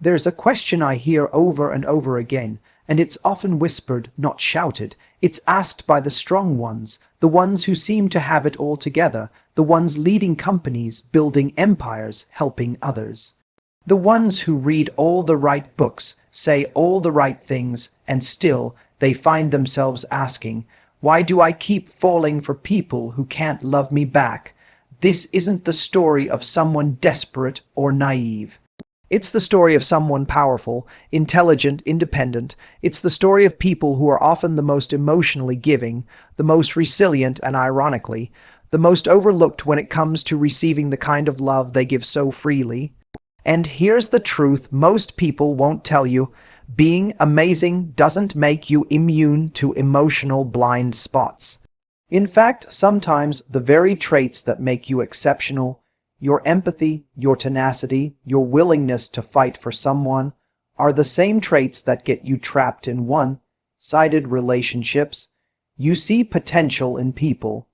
There's a question I hear over and over again, and it's often whispered, not shouted. It's asked by the strong ones, the ones who seem to have it all together, the ones leading companies, building empires, helping others. The ones who read all the right books, say all the right things, and still they find themselves asking, why do I keep falling for people who can't love me back? This isn't the story of someone desperate or naive. It's the story of someone powerful, intelligent, independent. It's the story of people who are often the most emotionally giving, the most resilient, and ironically, the most overlooked when it comes to receiving the kind of love they give so freely. And here's the truth most people won't tell you. Being amazing doesn't make you immune to emotional blind spots. In fact, sometimes the very traits that make you exceptional, your empathy, your tenacity, your willingness to fight for someone, are the same traits that get you trapped in one-sided relationships. You see potential in people.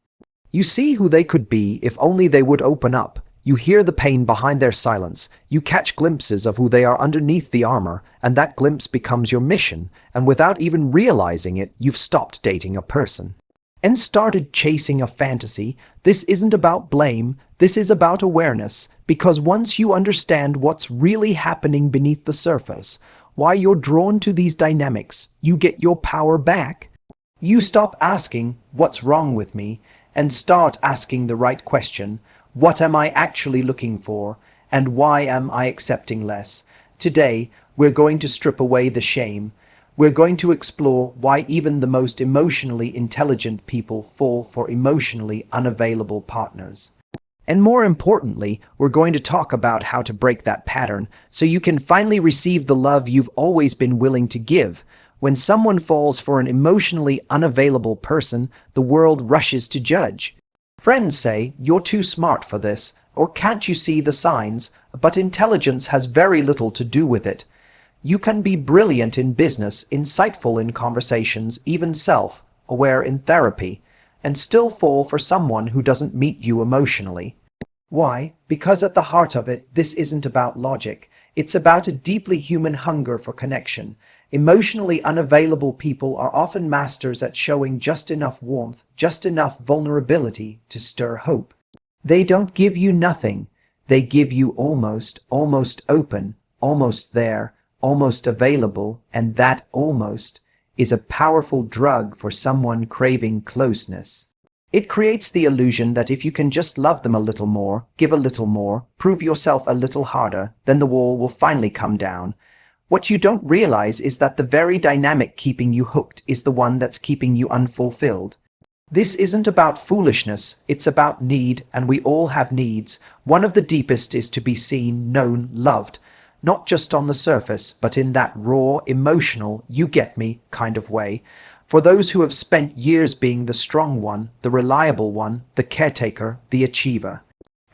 You see who they could be if only they would open up. You hear the pain behind their silence. You catch glimpses of who they are underneath the armor, and that glimpse becomes your mission, and without even realizing it, you've stopped dating a person and started chasing a fantasy. This isn't about blame, this is about awareness, because once you understand what's really happening beneath the surface, why you're drawn to these dynamics, you get your power back. You stop asking, what's wrong with me, and start asking the right question. What am I actually looking for, and why am I accepting less? Today, we're going to strip away the shame. We're going to explore why even the most emotionally intelligent people fall for emotionally unavailable partners. And more importantly, we're going to talk about how to break that pattern so you can finally receive the love you've always been willing to give. When someone falls for an emotionally unavailable person, the world rushes to judge. Friends say, you're too smart for this, or can't you see the signs? But intelligence has very little to do with it. You can be brilliant in business, insightful in conversations, even self-aware in therapy, and still fall for someone who doesn't meet you emotionally. Why? Because at the heart of it, this isn't about logic. It's about a deeply human hunger for connection. Emotionally unavailable people are often masters at showing just enough warmth, just enough vulnerability to stir hope. They don't give you nothing. They give you almost open, almost there, almost available, and that almost is a powerful drug for someone craving closeness. It creates the illusion that if you can just love them a little more, give a little more, prove yourself a little harder, then the wall will finally come down. What you don't realize is that the very dynamic keeping you hooked is the one that's keeping you unfulfilled. This isn't about foolishness, it's about need, and we all have needs. One of the deepest is to be seen, known, loved, not just on the surface, but in that raw, emotional, you get me kind of way. For those who have spent years being the strong one, the reliable one, the caretaker, the achiever.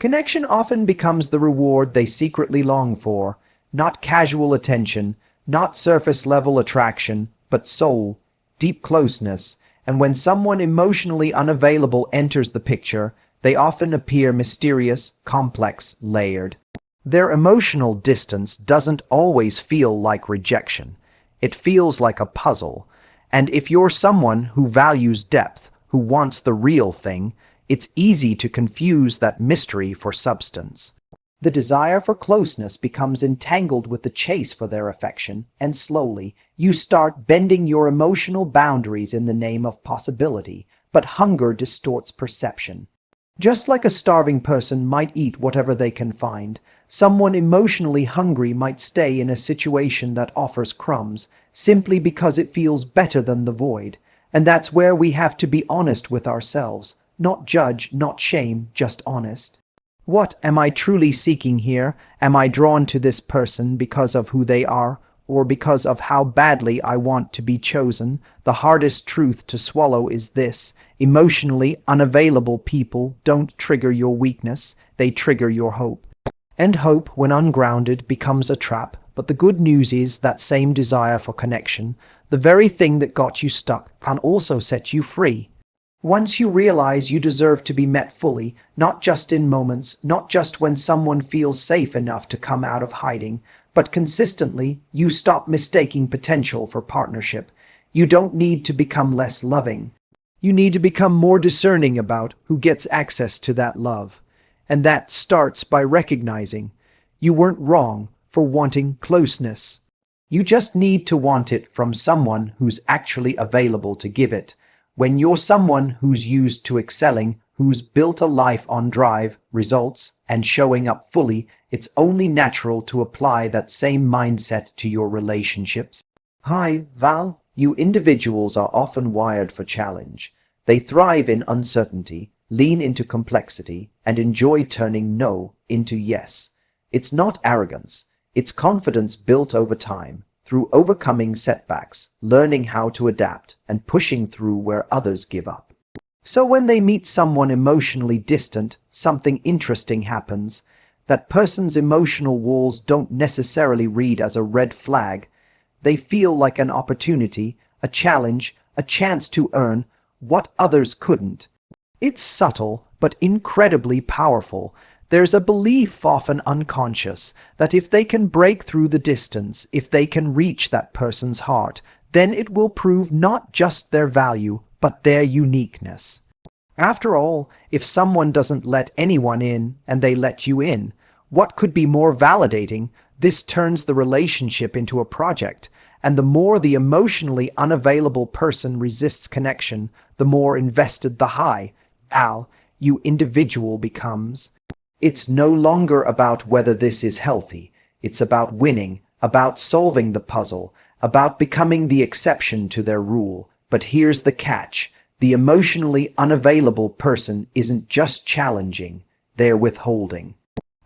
Connection often becomes the reward they secretly long for. Not casual attention, not surface-level attraction, but soul, deep closeness. And when someone emotionally unavailable enters the picture, they often appear mysterious, complex, layered. Their emotional distance doesn't always feel like rejection. It feels like a puzzle. And if you're someone who values depth, who wants the real thing, it's easy to confuse that mystery for substance. The desire for closeness becomes entangled with the chase for their affection, and slowly, you start bending your emotional boundaries in the name of possibility, but hunger distorts perception. Just like a starving person might eat whatever they can find, someone emotionally hungry might stay in a situation that offers crumbs, simply because it feels better than the void. And that's where we have to be honest with ourselves. Not judge, not shame, just honest. What am I truly seeking here? Am I drawn to this person because of who they are, or because of how badly I want to be chosen? The hardest truth to swallow is this: emotionally unavailable people don't trigger your weakness, they trigger your hope. And hope, when ungrounded, becomes a trap. But the good news is that same desire for connection, the very thing that got you stuck, can also set you free. Once you realize you deserve to be met fully, not just in moments, not just when someone feels safe enough to come out of hiding, But consistently, you stop mistaking potential for partnership. You don't need to become less loving. You need to become more discerning about who gets access to that love. And that starts by recognizing you weren't wrong for wanting closeness. You just need to want it from someone who's actually available to give it. When you're someone who's used to excelling, who's built a life on drive, results, and showing up fully, it's only natural to apply that same mindset to your relationships. Hi, Val. You individuals are often wired for challenge. They thrive in uncertainty, lean into complexity, and enjoy turning no into yes. It's not arrogance. It's confidence built over time, through overcoming setbacks, learning how to adapt, and pushing through where others give up. So when they meet someone emotionally distant, something interesting happens. That person's emotional walls don't necessarily read as a red flag. They feel like an opportunity, a challenge, a chance to earn what others couldn't. It's subtle, but incredibly powerful. There's a belief, often unconscious, that if they can break through the distance, if they can reach that person's heart, then it will prove not just their value, but their uniqueness. After all, if someone doesn't let anyone in and they let you in, what could be more validating? This turns the relationship into a project, and the more the emotionally unavailable person resists connection, the more invested the you individual becomes. It's no longer about whether this is healthy. It's about winning, about solving the puzzle, about becoming the exception to their rule. But here's the catch. The emotionally unavailable person isn't just challenging, they're withholding.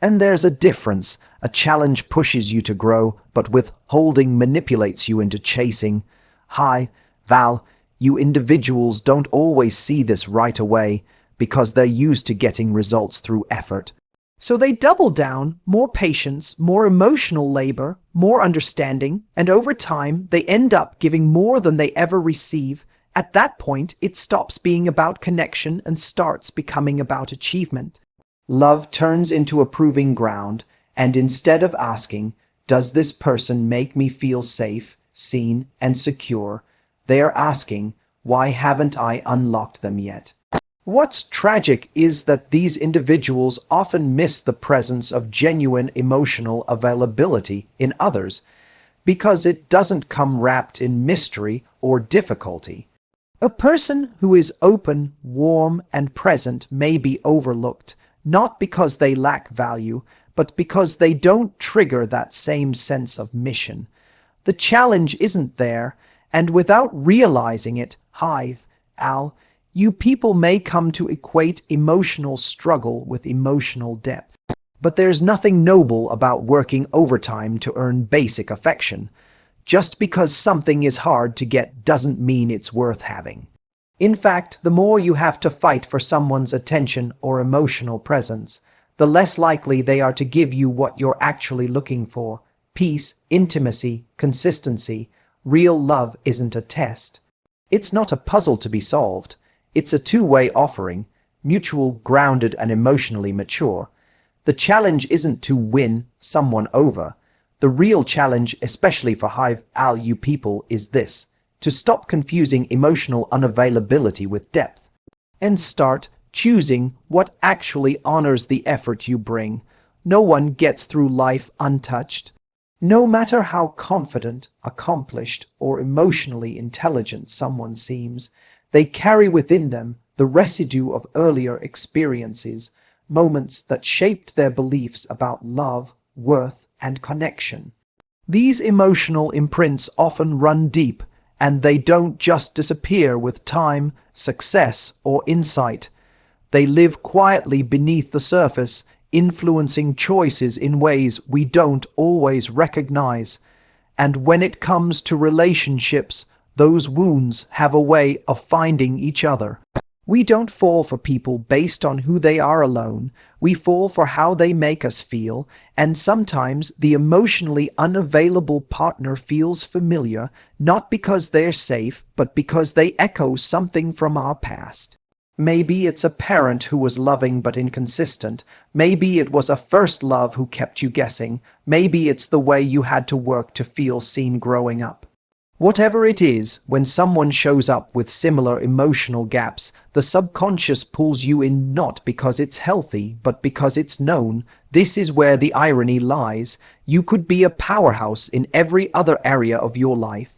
And there's a difference. A challenge pushes you to grow, but withholding manipulates you into chasing. Hi, Val, you individuals don't always see this right away because they're used to getting results through effort. So they double down, more patience, more emotional labor, more understanding, and over time they end up giving more than they ever receive. At that point, it stops being about connection and starts becoming about achievement. Love turns into a proving ground, and instead of asking, does this person make me feel safe, seen, and secure, they are asking, why haven't I unlocked them yet? What's tragic is that these individuals often miss the presence of genuine emotional availability in others because it doesn't come wrapped in mystery or difficulty. A person who is open, warm, and present may be overlooked, not because they lack value, but because they don't trigger that same sense of mission. The challenge isn't there, and without realizing it, you people may come to equate emotional struggle with emotional depth. But there's nothing noble about working overtime to earn basic affection. Just because something is hard to get doesn't mean it's worth having. In fact, the more you have to fight for someone's attention or emotional presence, the less likely they are to give you what you're actually looking for: peace, intimacy, consistency. Real love isn't a test. It's not a puzzle to be solved. It's a two-way offering, mutual, grounded, and emotionally mature. The challenge isn't to win someone over. The real challenge, especially for high-value people, is this: to stop confusing emotional unavailability with depth and start choosing what actually honors the effort you bring. No one gets through life untouched. No matter how confident, accomplished, or emotionally intelligent someone seems, they carry within them the residue of earlier experiences, moments that shaped their beliefs about love, worth, and connection. These emotional imprints often run deep, and they don't just disappear with time, success, or insight. They live quietly beneath the surface, influencing choices in ways we don't always recognize. And when it comes to relationships, those wounds have a way of finding each other. We don't fall for people based on who they are alone. We fall for how they make us feel, and sometimes the emotionally unavailable partner feels familiar, not because they're safe, but because they echo something from our past. Maybe it's a parent who was loving but inconsistent. Maybe it was a first love who kept you guessing. Maybe it's the way you had to work to feel seen growing up. Whatever it is, when someone shows up with similar emotional gaps, the subconscious pulls you in not because it's healthy, but because it's known. This is where the irony lies. You could be a powerhouse in every other area of your life.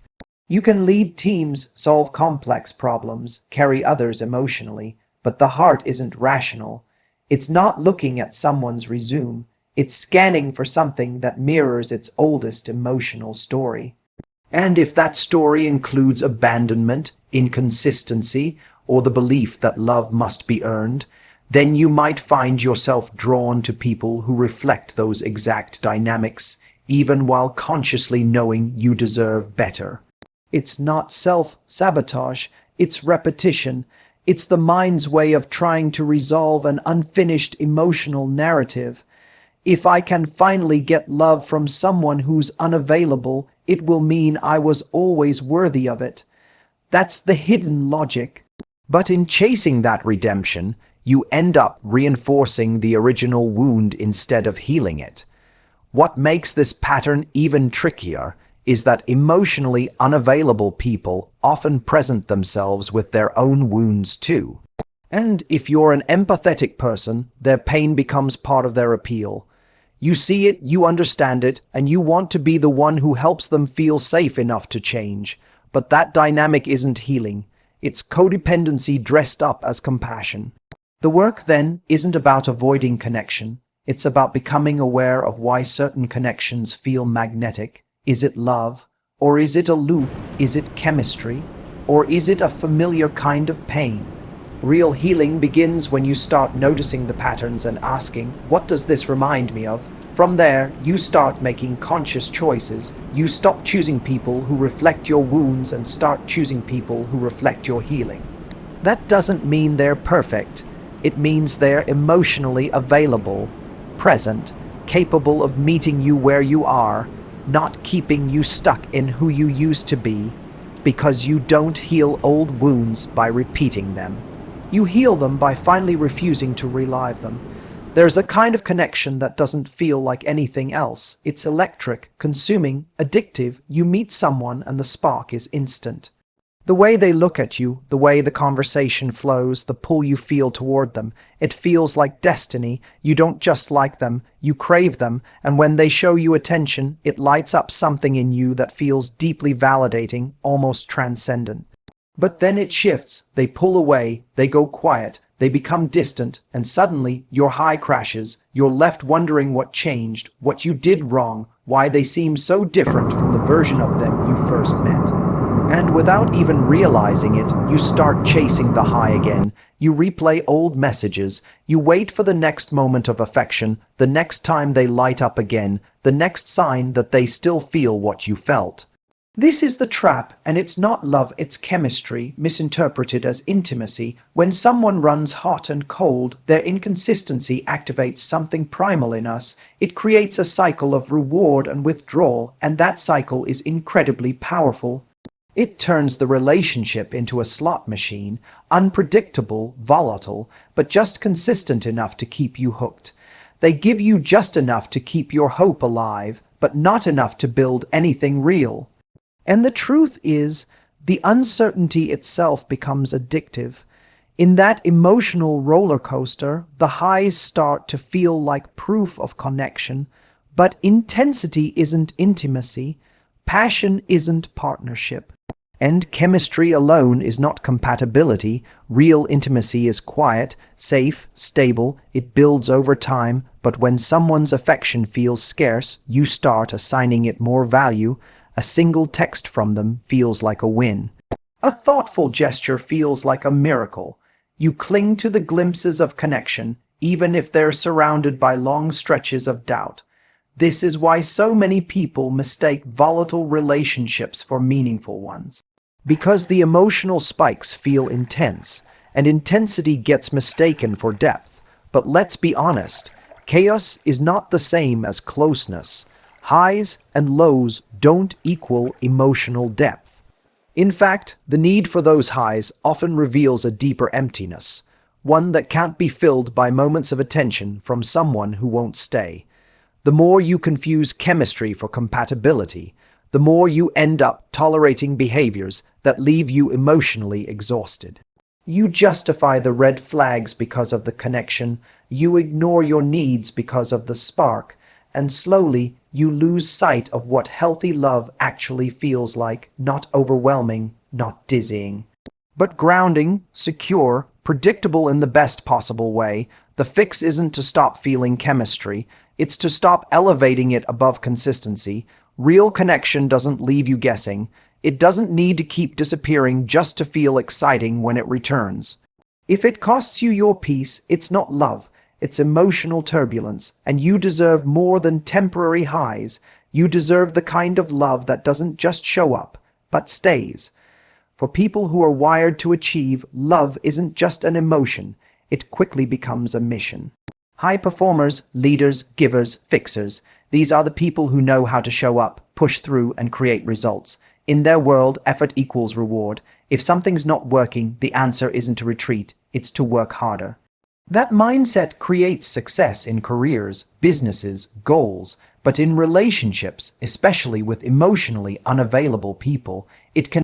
You can lead teams, solve complex problems, carry others emotionally, but the heart isn't rational. It's not looking at someone's resume. It's scanning for something that mirrors its oldest emotional story. And if that story includes abandonment, inconsistency, or the belief that love must be earned, then you might find yourself drawn to people who reflect those exact dynamics, even while consciously knowing you deserve better. It's not self-sabotage, it's repetition. It's the mind's way of trying to resolve an unfinished emotional narrative. If I can finally get love from someone who's unavailable, it will mean I was always worthy of it. That's the hidden logic. But in chasing that redemption, you end up reinforcing the original wound instead of healing it. What makes this pattern even trickier is that emotionally unavailable people often present themselves with their own wounds too. And if you're an empathetic person, their pain becomes part of their appeal. You see it, you understand it, and you want to be the one who helps them feel safe enough to change. But that dynamic isn't healing. It's codependency dressed up as compassion. The work, then, isn't about avoiding connection. It's about becoming aware of why certain connections feel magnetic. Is it love? Or is it a loop? Is it chemistry? Or is it a familiar kind of pain? Real healing begins when you start noticing the patterns and asking, what does this remind me of? From there, you start making conscious choices. You stop choosing people who reflect your wounds and start choosing people who reflect your healing. That doesn't mean they're perfect. It means they're emotionally available, present, capable of meeting you where you are, not keeping you stuck in who you used to be, because you don't heal old wounds by repeating them. You heal them by finally refusing to relive them. There's a kind of connection that doesn't feel like anything else. It's electric, consuming, addictive. You meet someone and the spark is instant. The way they look at you, the way the conversation flows, the pull you feel toward them, it feels like destiny. You don't just like them, you crave them, and when they show you attention, it lights up something in you that feels deeply validating, almost transcendent. But then it shifts, they pull away, they go quiet, they become distant, and suddenly your high crashes. You're left wondering what changed, what you did wrong, why they seem so different from the version of them you first met. And without even realizing it, you start chasing the high again. You replay old messages. You wait for the next moment of affection, the next time they light up again, the next sign that they still feel what you felt. This is the trap, and it's not love, it's chemistry, misinterpreted as intimacy. When someone runs hot and cold, their inconsistency activates something primal in us. It creates a cycle of reward and withdrawal, and that cycle is incredibly powerful. It turns the relationship into a slot machine, unpredictable, volatile, but just consistent enough to keep you hooked. They give you just enough to keep your hope alive, but not enough to build anything real. And the truth is, the uncertainty itself becomes addictive. In that emotional roller coaster, the highs start to feel like proof of connection, but intensity isn't intimacy, passion isn't partnership. And chemistry alone is not compatibility. Real intimacy is quiet, safe, stable, it builds over time, but when someone's affection feels scarce, you start assigning it more value. A single text from them feels like a win. A thoughtful gesture feels like a miracle. You cling to the glimpses of connection, even if they're surrounded by long stretches of doubt. This is why so many people mistake volatile relationships for meaningful ones. Because the emotional spikes feel intense, and intensity gets mistaken for depth. But let's be honest, chaos is not the same as closeness. Highs and lows don't equal emotional depth. In fact, the need for those highs often reveals a deeper emptiness. one that can't be filled by moments of attention from someone who won't stay. The more you confuse chemistry for compatibility, the more you end up tolerating behaviors that leave you emotionally exhausted. You justify the red flags because of the connection, you ignore your needs because of the spark, and slowly you lose sight of what healthy love actually feels like, not overwhelming, not dizzying, but grounding, secure, predictable in the best possible way. The fix isn't to stop feeling chemistry, it's to stop elevating it above consistency. Real connection doesn't leave you guessing. It doesn't need to keep disappearing just to feel exciting when it returns. If it costs you your peace, it's not love, it's emotional turbulence, and you deserve more than temporary highs. You deserve the kind of love that doesn't just show up, but stays. For people who are wired to achieve, love isn't just an emotion, it quickly becomes a mission. High performers, leaders, givers, fixers, these are the people who know how to show up, push through, and create results. In their world, effort equals reward. If something's not working, the answer isn't to retreat, it's to work harder. That mindset creates success in careers, businesses, goals, but in relationships, especially with emotionally unavailable people, it can